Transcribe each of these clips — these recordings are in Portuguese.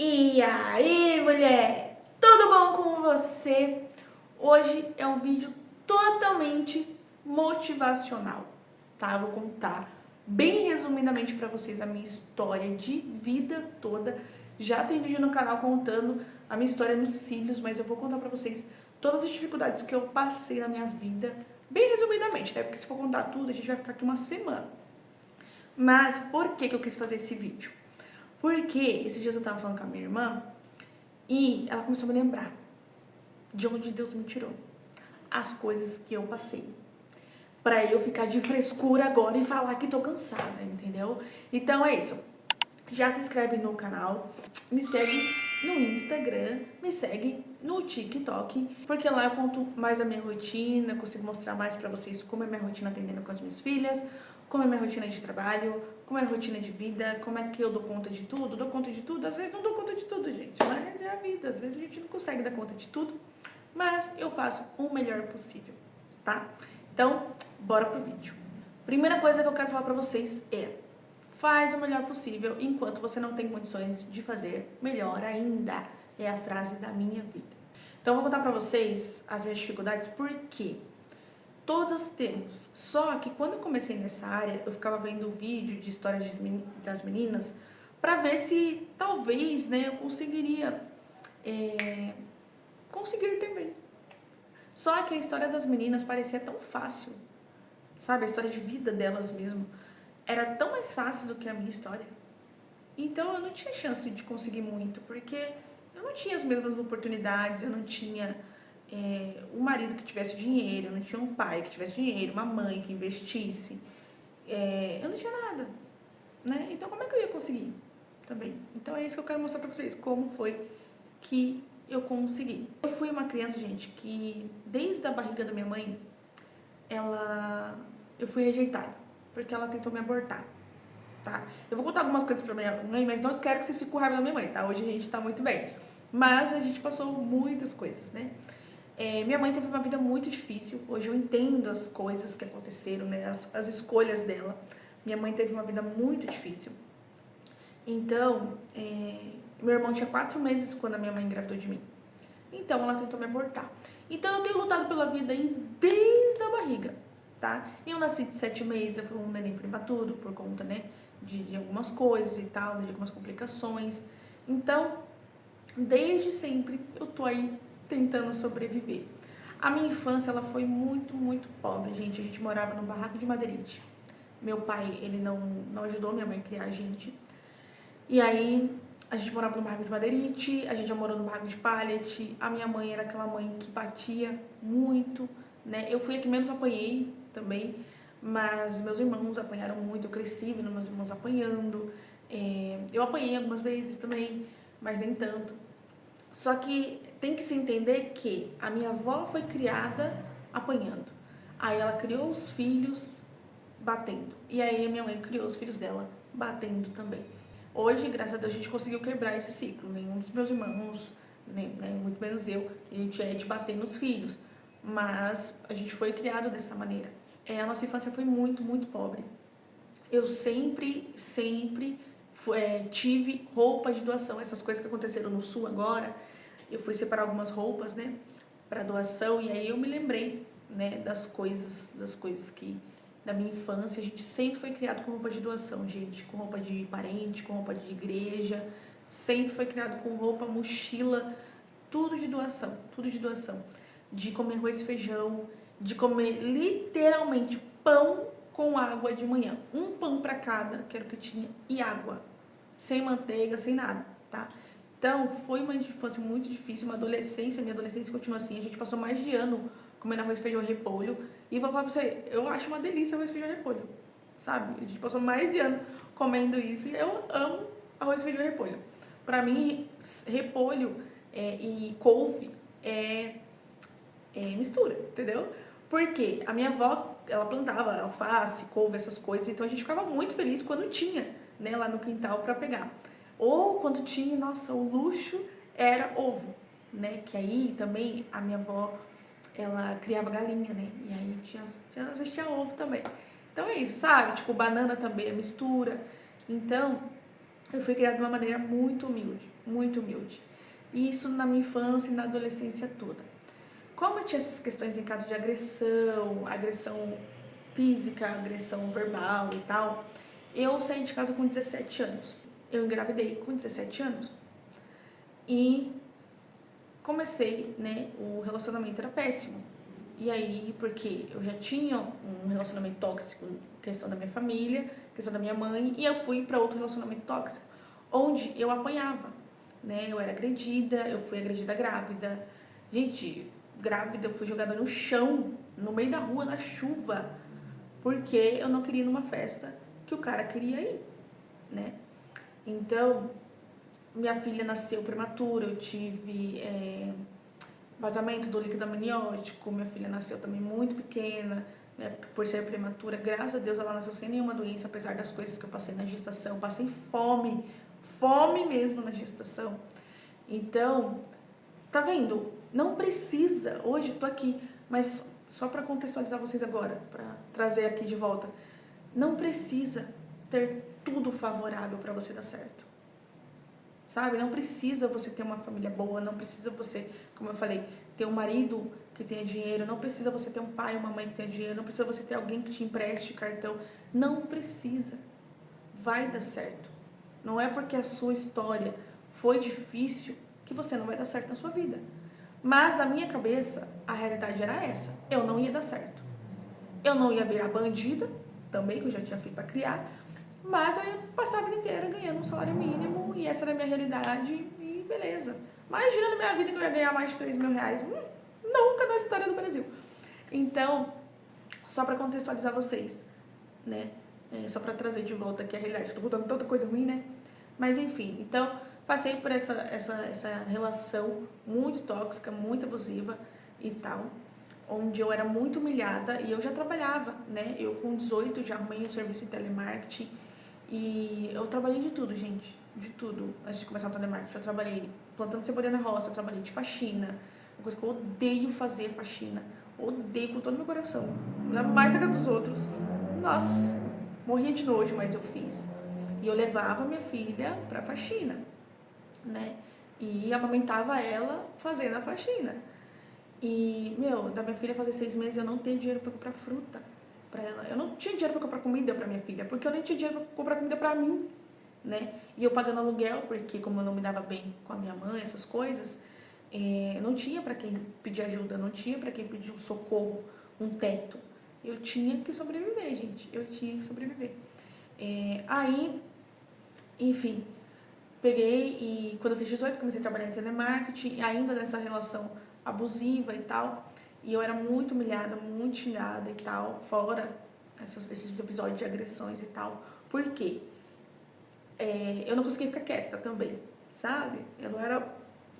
E aí, mulher? Tudo bom com você? Hoje é um vídeo totalmente motivacional, tá? Eu vou contar bem resumidamente pra vocês a minha história de vida toda. Já tem vídeo no canal contando a minha história nos cílios, mas eu vou contar pra vocês todas as dificuldades que eu passei na minha vida, bem resumidamente, né? Porque se for contar tudo, a gente vai ficar aqui uma semana. Mas por que eu quis fazer esse vídeo? Porque esses dias eu tava falando com a minha irmã e ela começou a me lembrar de onde Deus me tirou, as coisas que eu passei, pra eu ficar de frescura agora e falar que tô cansada, entendeu? Então é isso. Já se inscreve no canal, me segue no Instagram, me segue no TikTok, porque lá eu conto mais a minha rotina, consigo mostrar mais pra vocês como é minha rotina atendendo com as minhas filhas, como é minha rotina de trabalho, como é a rotina de vida, como é que eu dou conta de tudo. Dou conta de tudo, às vezes não dou conta de tudo, gente, mas é a vida, às vezes a gente não consegue dar conta de tudo, mas eu faço o melhor possível, tá? Então, bora pro vídeo. Primeira coisa que eu quero falar pra vocês é: faz o melhor possível enquanto você não tem condições de fazer melhor ainda. É a frase da minha vida. Então eu vou contar pra vocês as minhas dificuldades, porque todas temos. Só que quando eu comecei nessa área, eu ficava vendo vídeo de histórias das meninas pra ver se talvez, né, eu conseguiria conseguir também. Só que a história das meninas parecia tão fácil, sabe? A história de vida delas mesmo era tão mais fácil do que a minha história. Então eu não tinha chance de conseguir muito, porque eu não tinha as mesmas oportunidades, eu não tinha um marido que tivesse dinheiro, eu não tinha um pai que tivesse dinheiro, uma mãe que investisse, eu não tinha nada, né? Então como é que eu ia conseguir também? Então é isso que eu quero mostrar pra vocês, como foi que eu consegui. Eu fui uma criança, gente, que desde a barriga da minha mãe, eu fui rejeitada, porque ela tentou me abortar. Tá? Eu vou contar algumas coisas pra minha mãe, mas não quero que vocês fiquem com raiva da minha mãe, tá? Hoje a gente tá muito bem. Mas a gente passou muitas coisas, né? Minha mãe teve uma vida muito difícil. Hoje eu entendo as coisas que aconteceram, né? As escolhas dela. Minha mãe teve uma vida muito difícil. Então, meu irmão tinha 4 meses quando a minha mãe engravidou de mim. Então, ela tentou me abortar. Então, eu tenho lutado pela vida aí desde a barriga, tá? Eu nasci de 7 meses, eu fui um neném prematuro por conta, né, de algumas coisas e tal, né, de algumas complicações. Então, desde sempre, eu tô aí tentando sobreviver. A minha infância, ela foi muito, muito pobre, gente. A gente morava num barraco de madeirite. Meu pai, ele não ajudou minha mãe a criar a gente. E aí, a gente morava no barraco de madeirite, a gente já morou no barraco de pallet. A minha mãe era aquela mãe que batia muito, né? Eu fui a que menos apanhei também, mas meus irmãos apanharam muito. Eu cresci vendo meus irmãos apanhando. Eu apanhei algumas vezes também, mas nem tanto. Só que tem que se entender que a minha avó foi criada apanhando. Aí ela criou os filhos batendo. E aí a minha mãe criou os filhos dela batendo também. Hoje, graças a Deus, a gente conseguiu quebrar esse ciclo. Nenhum dos meus irmãos, nem, né, muito menos eu, a gente é de bater nos filhos. Mas a gente foi criado dessa maneira. A nossa infância foi muito, muito pobre. Eu sempre tive roupa de doação. Essas coisas que aconteceram no Sul agora, eu fui separar algumas roupas, né, para doação. E aí eu me lembrei, né, das coisas que da minha infância. A gente sempre foi criado com roupa de doação, gente, com roupa de parente, com roupa de igreja, sempre foi criado com roupa, mochila, tudo de doação, tudo de doação. De comer arroz e feijão, de comer literalmente pão com água de manhã. Um pão para cada, que era o que tinha, e água. Sem manteiga, sem nada, tá? Então, foi uma infância muito difícil, uma adolescência, minha adolescência continua assim. A gente passou mais de ano comendo arroz, feijão e repolho. E vou falar pra você, eu acho uma delícia arroz, feijão e repolho, sabe? A gente passou mais de ano comendo isso e eu amo arroz, feijão e repolho. Pra mim, repolho e couve mistura, entendeu? Porque a minha avó, ela plantava alface, couve, essas coisas, então a gente ficava muito feliz quando tinha, né, lá no quintal pra pegar. Ou quando tinha, nossa, o luxo era ovo, né, que aí também a minha avó, ela criava galinha, né, e aí às vezes tinha ovo também. Então é isso, sabe? Tipo, banana também é mistura. Então, Eu fui criada de uma maneira muito humilde, muito humilde. E isso na minha infância e na adolescência toda. Como eu tinha essas questões em casa de agressão, agressão física, agressão verbal e tal, eu saí de casa com 17 anos. Eu engravidei com 17 anos. E comecei, né, o relacionamento era péssimo. E aí, porque eu já tinha um relacionamento tóxico, questão da minha família, questão da minha mãe, e eu fui para outro relacionamento tóxico, onde eu apanhava, né? Eu era agredida, eu fui agredida grávida. Gente, grávida, eu fui jogada no chão, no meio da rua, na chuva, porque eu não queria ir numa festa que o cara queria ir, né? Então, minha filha nasceu prematura, eu tive vazamento do líquido amniótico, minha filha nasceu também muito pequena, né, por ser prematura. Graças a Deus ela nasceu sem nenhuma doença, apesar das coisas que eu passei na gestação. Passei fome, fome mesmo na gestação. Então, tá vendo? Não precisa, hoje eu tô aqui, mas só para contextualizar vocês agora, para trazer aqui de volta, não precisa ter tudo favorável para você dar certo. Sabe? Não precisa você ter uma família boa, não precisa você, como eu falei, ter um marido que tenha dinheiro, não precisa você ter um pai ou uma mãe que tenha dinheiro, não precisa você ter alguém que te empreste cartão, não precisa. Vai dar certo. Não é porque a sua história foi difícil que você não vai dar certo na sua vida. Mas na minha cabeça, a realidade era essa. Eu não ia dar certo. Eu não ia virar bandida, também, que eu já tinha feito para criar, mas eu ia passar a vida inteira ganhando um salário mínimo e essa era a minha realidade e beleza. Imagina na minha vida que eu ia ganhar mais de 3 mil reais. Nunca na história do Brasil. Então, só para contextualizar vocês, né? Só para trazer de volta aqui a realidade. Eu tô contando tanta coisa ruim, né? Mas enfim, então passei por essa relação muito tóxica, muito abusiva e tal, onde eu era muito humilhada e eu já trabalhava, né? Eu com 18 já arrumei um serviço em telemarketing e eu trabalhei de tudo, gente, de tudo. Antes de começar o telemarketing, eu trabalhei plantando cebolinha na roça, eu trabalhei de faxina, uma coisa que eu odeio fazer faxina, odeio com todo meu coração, na mais da dos outros. Nossa, morria de nojo, mas eu fiz. E eu levava minha filha pra faxina, né? E amamentava ela fazendo a faxina. E, meu, da minha filha fazer 6 meses, eu não tenho dinheiro pra comprar fruta pra ela. Eu não tinha dinheiro pra comprar comida pra minha filha, porque eu nem tinha dinheiro pra comprar comida pra mim, né? E eu pagando aluguel, porque como eu não me dava bem com a minha mãe, essas coisas, não tinha pra quem pedir ajuda, não tinha pra quem pedir um socorro, um teto. Eu tinha que sobreviver, gente. Eu tinha que sobreviver. Aí, enfim, peguei e quando eu fiz 18 comecei a trabalhar em telemarketing, ainda nessa relação abusiva e tal. E eu era muito humilhada, muito xingada e tal, fora esses episódios de agressões e tal. Por quê? Eu não conseguia ficar quieta também, sabe?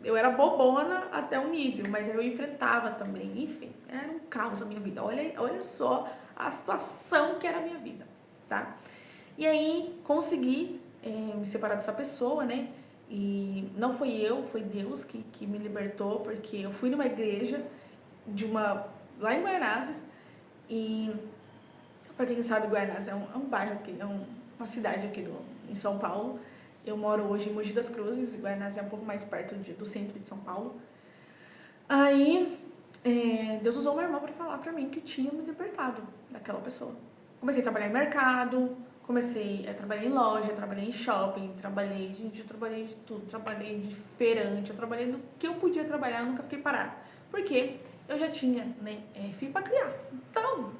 Eu era bobona até um nível, mas eu enfrentava também. Enfim, era um caos a minha vida. Olha só a situação que era a minha vida, tá? E aí consegui me separar dessa pessoa, né? E não foi eu, foi Deus que me libertou, porque eu fui numa igreja lá em Guaianazes, e para quem não sabe, Guaianazes é um bairro aqui, uma cidade aqui em São Paulo. Eu moro hoje em Mogi das Cruzes, e Guaianazes é um pouco mais perto do centro de São Paulo. Aí Deus usou meu irmão para falar para mim que tinha me libertado daquela pessoa. Comecei a trabalhar em mercado, comecei a trabalhar em loja, trabalhei em shopping, eu trabalhei de tudo, trabalhei de feirante, eu trabalhei no que eu podia trabalhar, eu nunca fiquei parada. Porque eu já tinha, né, filho para criar. Então,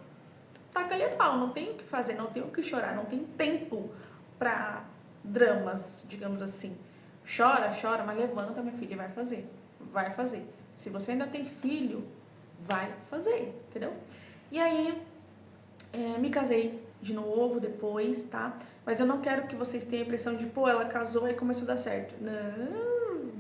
taca-lhe a pau, não tenho o que fazer, não tenho o que chorar, não tenho tempo para dramas, digamos assim. Chora, chora, mas levanta, minha filha, e vai fazer. Vai fazer. Se você ainda tem filho, vai fazer, entendeu? E aí, me casei de novo depois, tá? Mas eu não quero que vocês tenham a impressão de, pô, ela casou e começou a dar certo. Não,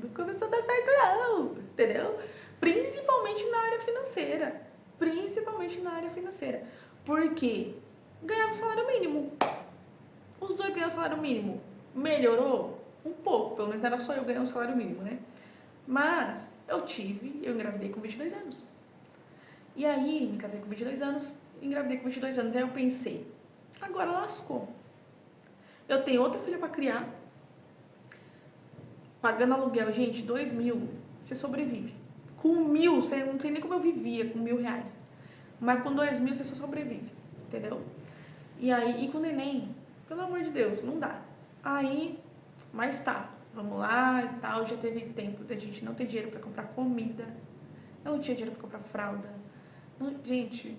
não começou a dar certo não, entendeu? Principalmente na área financeira. Principalmente na área financeira. Porque ganhava salário mínimo. Os dois ganham salário mínimo. Melhorou? Um pouco, pelo menos era só eu ganhar um salário mínimo, né? Mas eu engravidei com 22 anos. E aí, me casei com 22 anos, engravidei com 22 anos. Aí eu pensei, agora lascou. Eu tenho outra filha pra criar, pagando aluguel, gente, 2.000, você sobrevive. Com 1.000, você não sei nem como eu vivia com R$ 1.000. Mas com 2.000 você só sobrevive, entendeu? E aí, e com o neném, pelo amor de Deus, não dá. Aí, mas tá, vamos lá e tal. Já teve tempo da gente não ter dinheiro pra comprar comida, não tinha dinheiro pra comprar fralda. Não, gente,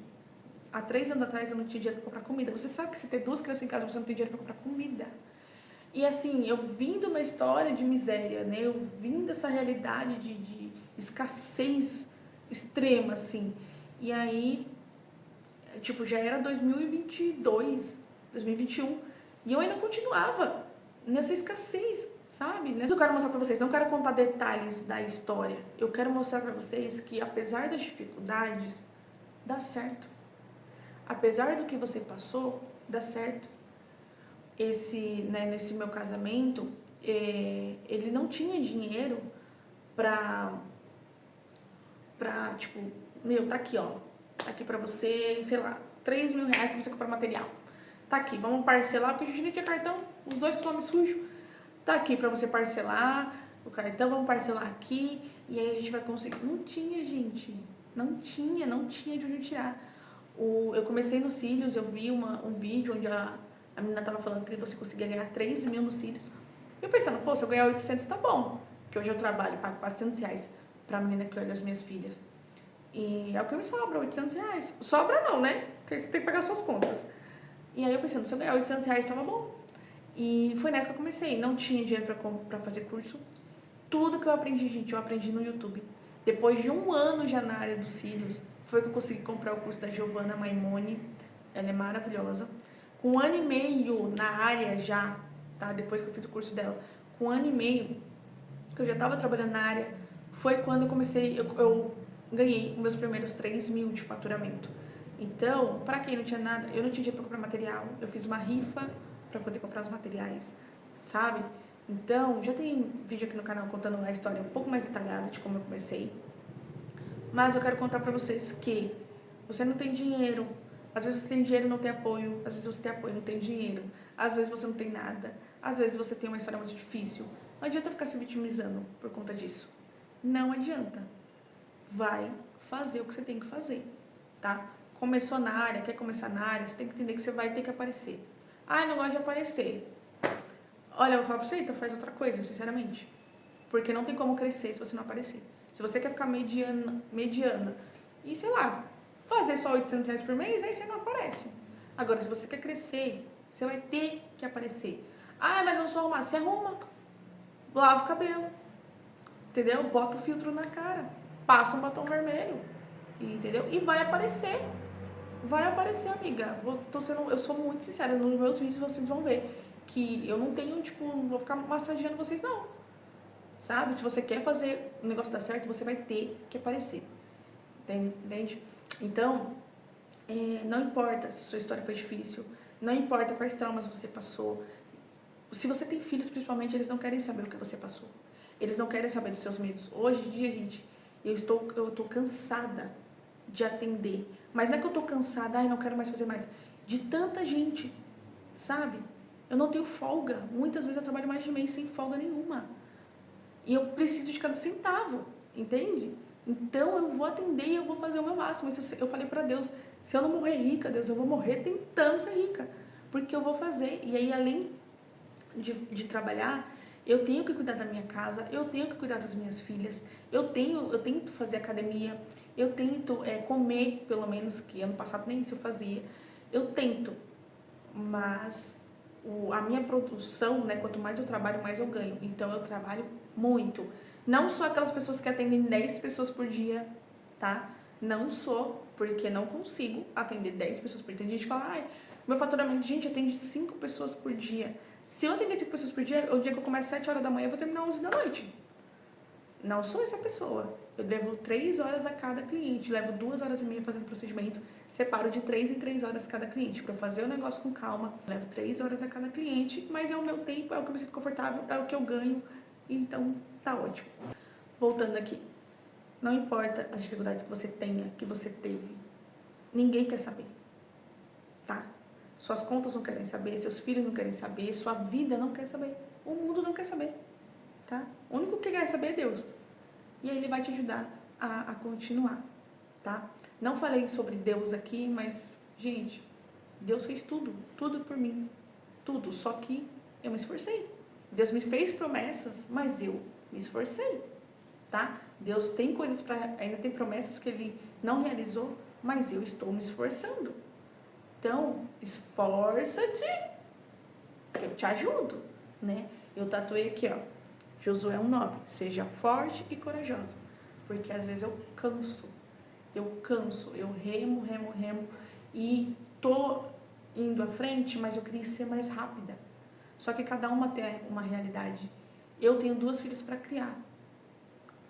há 3 anos atrás eu não tinha dinheiro pra comprar comida. Você sabe que se ter 2 crianças em casa você não tem dinheiro pra comprar comida. E assim, eu vim de uma história de miséria, né? Eu vim dessa realidade de escassez extrema, assim. E aí, tipo, já era 2022, 2021. E eu ainda continuava nessa escassez, sabe? Né? Eu quero mostrar pra vocês, não quero contar detalhes da história. Eu quero mostrar pra vocês que apesar das dificuldades, dá certo. Apesar do que você passou, dá certo. Nesse meu casamento, ele não tinha dinheiro pra, tipo, tá aqui, ó. Tá aqui pra você, sei lá, R$ 3.000 pra você comprar material. Tá aqui, vamos parcelar, porque a gente nem tinha cartão, os dois com nome sujo. Tá aqui pra você parcelar o cartão, vamos parcelar aqui, e aí a gente vai conseguir. Não tinha, gente. Não tinha de onde tirar. Eu comecei nos cílios, eu vi um vídeo onde a menina tava falando que você conseguia ganhar 3.000 nos cílios. Eu pensando, pô, se eu ganhar 800 tá bom. Porque hoje eu trabalho, pago R$ 400 pra menina que olha as minhas filhas. E é o que me sobra, R$ 800. Sobra não, né? Porque você tem que pagar suas contas. E aí eu pensando, se eu ganhar R$ 800 tava bom. E foi nessa que eu comecei. Não tinha dinheiro pra fazer curso. Tudo que eu aprendi, gente, eu aprendi no YouTube. Depois de 1 ano já na área dos cílios, foi que eu consegui comprar o curso da Giovanna Maimone. Ela é maravilhosa. Com 1 ano e meio na área já, tá? Depois que eu fiz o curso dela, com 1 ano e meio, que eu já estava trabalhando na área, foi quando eu comecei, eu ganhei os meus primeiros 3.000 de faturamento. Então, para quem não tinha nada, eu não tinha dinheiro para comprar material, eu fiz uma rifa para poder comprar os materiais, sabe? Então, já tem vídeo aqui no canal contando a história um pouco mais detalhada de como eu comecei. Mas eu quero contar pra vocês que você não tem dinheiro. Às vezes você tem dinheiro e não tem apoio. Às vezes você tem apoio e não tem dinheiro. Às vezes você não tem nada. Às vezes você tem uma história muito difícil. Não adianta ficar se vitimizando por conta disso. Não adianta. Vai fazer o que você tem que fazer, tá? Começou na área, quer começar na área, você tem que entender que você vai ter que aparecer. Ah, não gosto de aparecer. Olha, eu vou falar pra você, então faz outra coisa, sinceramente. Porque não tem como crescer se você não aparecer. Se você quer ficar mediana e, sei lá, fazer só R$ 800 por mês, aí você não aparece. Agora, se você quer crescer, você vai ter que aparecer. Ah, mas eu não sou arrumada. Você arruma. Lava o cabelo. Entendeu? Bota o filtro na cara. Passa um batom vermelho. Entendeu? E vai aparecer. Vai aparecer, amiga. Eu sou muito sincera. Nos meus vídeos vocês vão ver que eu não tenho, tipo, não vou ficar massageando vocês, não. Sabe? Se você quer fazer o negócio dar certo, você vai ter que aparecer. Entende? Então, não importa se sua história foi difícil, não importa quais traumas você passou. Se você tem filhos, principalmente, eles não querem saber o que você passou. Eles não querem saber dos seus medos. Hoje em dia, gente, eu tô cansada de atender. Mas não é que eu tô cansada, ai, não quero mais fazer mais. De tanta gente, sabe? Eu não tenho folga. Muitas vezes eu trabalho mais de mês sem folga nenhuma. E eu preciso de cada centavo, entende? Então eu vou atender e eu vou fazer o meu máximo. Isso eu falei pra Deus, se eu não morrer rica, Deus, eu vou morrer tentando ser rica. Porque eu vou fazer. E aí, além de trabalhar, eu tenho que cuidar da minha casa, eu tenho que cuidar das minhas filhas, eu tento fazer academia, eu tento comer, pelo menos, que ano passado nem isso eu fazia. Eu tento, mas a minha produção, né, quanto mais eu trabalho, mais eu ganho. Então eu trabalho muito. Não sou aquelas pessoas que atendem 10 pessoas por dia, tá? Não sou, porque não consigo atender 10 pessoas por dia. Tem gente que fala, ai, meu faturamento, gente, atende 5 pessoas por dia. Se eu atender 5 pessoas por dia, o dia que eu começo 7 horas da manhã, eu vou terminar 11 da noite. Não sou essa pessoa. Eu levo 3 horas a cada cliente, levo 2 horas e meia fazendo procedimento, separo de 3 em 3 horas cada cliente para fazer o negócio com calma. Levo 3 horas a cada cliente, mas é o meu tempo, é o que eu me sinto confortável, é o que eu ganho, então tá ótimo. Voltando aqui, não importa as dificuldades que você tenha, que você teve, ninguém quer saber, tá? Suas contas não querem saber, seus filhos não querem saber, sua vida não quer saber, o mundo não quer saber. tá? O único que quer saber é Deus. E aí ele vai te ajudar a continuar, tá? Não falei sobre Deus aqui, mas, gente, Deus fez tudo por mim, tudo, só que eu me esforcei. Deus me fez promessas, mas eu me esforcei, tá? Deus tem coisas para, ainda tem promessas que ele não realizou, mas eu estou me esforçando. Então, esforça-te, que eu te ajudo, né? Eu tatuei aqui, ó, Josué 1:9, seja forte e corajosa, porque às vezes eu canso, eu remo e tô indo à frente, mas eu queria ser mais rápida. Só que cada uma tem uma realidade. Eu tenho 2 filhas para criar,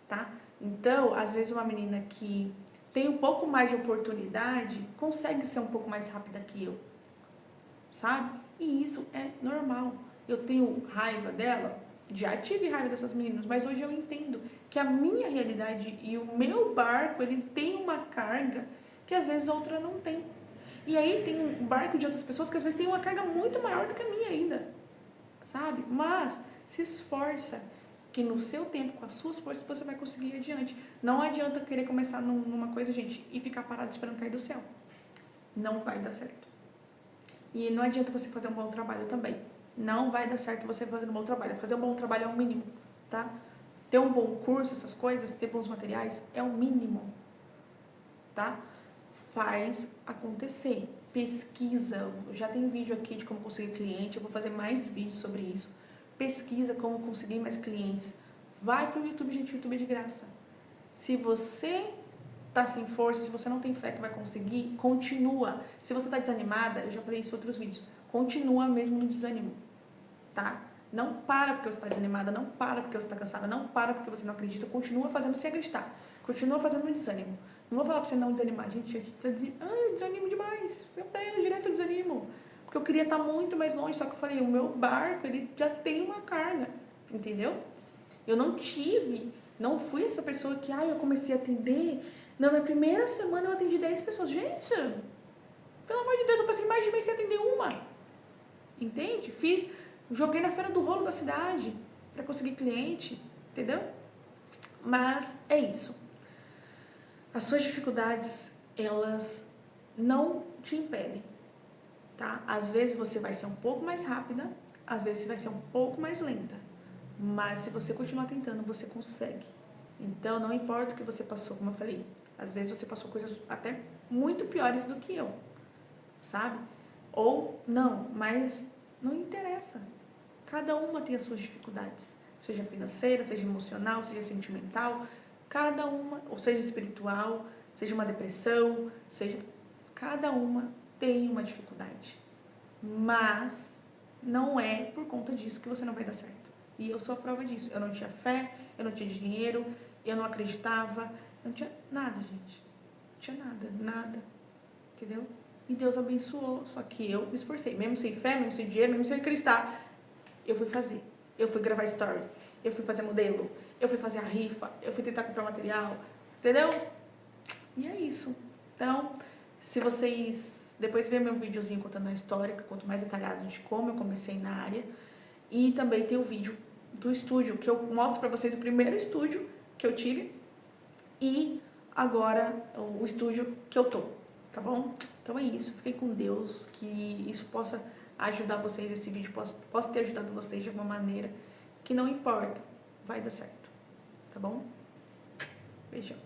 tá? Então, às vezes uma menina que tem um pouco mais de oportunidade consegue ser um pouco mais rápida que eu, sabe? E isso é normal. Eu tenho raiva dela, já tive raiva dessas meninas, mas hoje eu entendo que a minha realidade e o meu barco, ele tem uma carga que às vezes outra não tem. E aí tem um barco de outras pessoas que às vezes tem uma carga muito maior do que a minha ainda, sabe? Mas se esforça, que no seu tempo, com as suas forças, você vai conseguir ir adiante. Não adianta querer começar numa coisa, gente, e ficar parado esperando cair do céu. Não vai dar certo. E não adianta você fazer um bom trabalho também. Não vai dar certo você fazer um bom trabalho. Fazer um bom trabalho é o mínimo, tá? Ter um bom curso, essas coisas, ter bons materiais, é o mínimo, tá? Faz acontecer. Pesquisa. Já tem vídeo aqui de como conseguir cliente. Eu vou fazer mais vídeos sobre isso. Pesquisa como conseguir mais clientes. Vai pro YouTube, gente. O YouTube é de graça. Se você tá sem força, se você não tem fé que vai conseguir, continua. Se você tá desanimada, eu já falei isso em outros vídeos, continua mesmo no desânimo, tá? Não para porque você tá desanimada, não para porque você tá cansada, não para porque você não acredita, continua fazendo sem acreditar, continua fazendo no desânimo. Não vou falar pra você não desanimar, gente, eu desanimo demais, meu Deus, direto eu desanimo, porque eu queria estar muito mais longe, só que eu falei, o meu barco, ele já tem uma carga, entendeu? Eu não fui essa pessoa que, eu comecei a atender. Na minha primeira semana eu atendi 10 pessoas. Gente, pelo amor de Deus, eu passei mais de mês sem atender uma. Entende? Joguei na feira do rolo da cidade para conseguir cliente, entendeu? Mas é isso. As suas dificuldades, elas não te impedem, tá? Às vezes você vai ser um pouco mais rápida, às vezes você vai ser um pouco mais lenta. Mas se você continuar tentando, você consegue. Então, não importa o que você passou, como eu falei, às vezes você passou coisas até muito piores do que eu, sabe? Ou não, mas não interessa. Cada uma tem as suas dificuldades, seja financeira, seja emocional, seja sentimental, cada uma, ou seja espiritual, seja uma depressão, cada uma tem uma dificuldade. Mas não é por conta disso que você não vai dar certo. E eu sou a prova disso. Eu não tinha fé, eu não tinha dinheiro, eu não acreditava, eu não tinha nada, gente. Não tinha nada. Entendeu? E Deus abençoou, só que eu me esforcei. Mesmo sem fé, mesmo sem dinheiro, mesmo sem acreditar, eu fui fazer. Eu fui gravar story, eu fui fazer modelo, eu fui fazer a rifa, eu fui tentar comprar material, entendeu? E é isso. Então, se vocês depois verem meu videozinho contando a história, que eu conto mais detalhado de como eu comecei na área, e também tem o vídeo do estúdio, que eu mostro pra vocês o primeiro estúdio que eu tive e agora o estúdio que eu tô, tá bom? Então é isso, fiquem com Deus, que isso possa ajudar vocês, esse vídeo possa ter ajudado vocês de alguma maneira, que não importa, vai dar certo, tá bom? Beijão.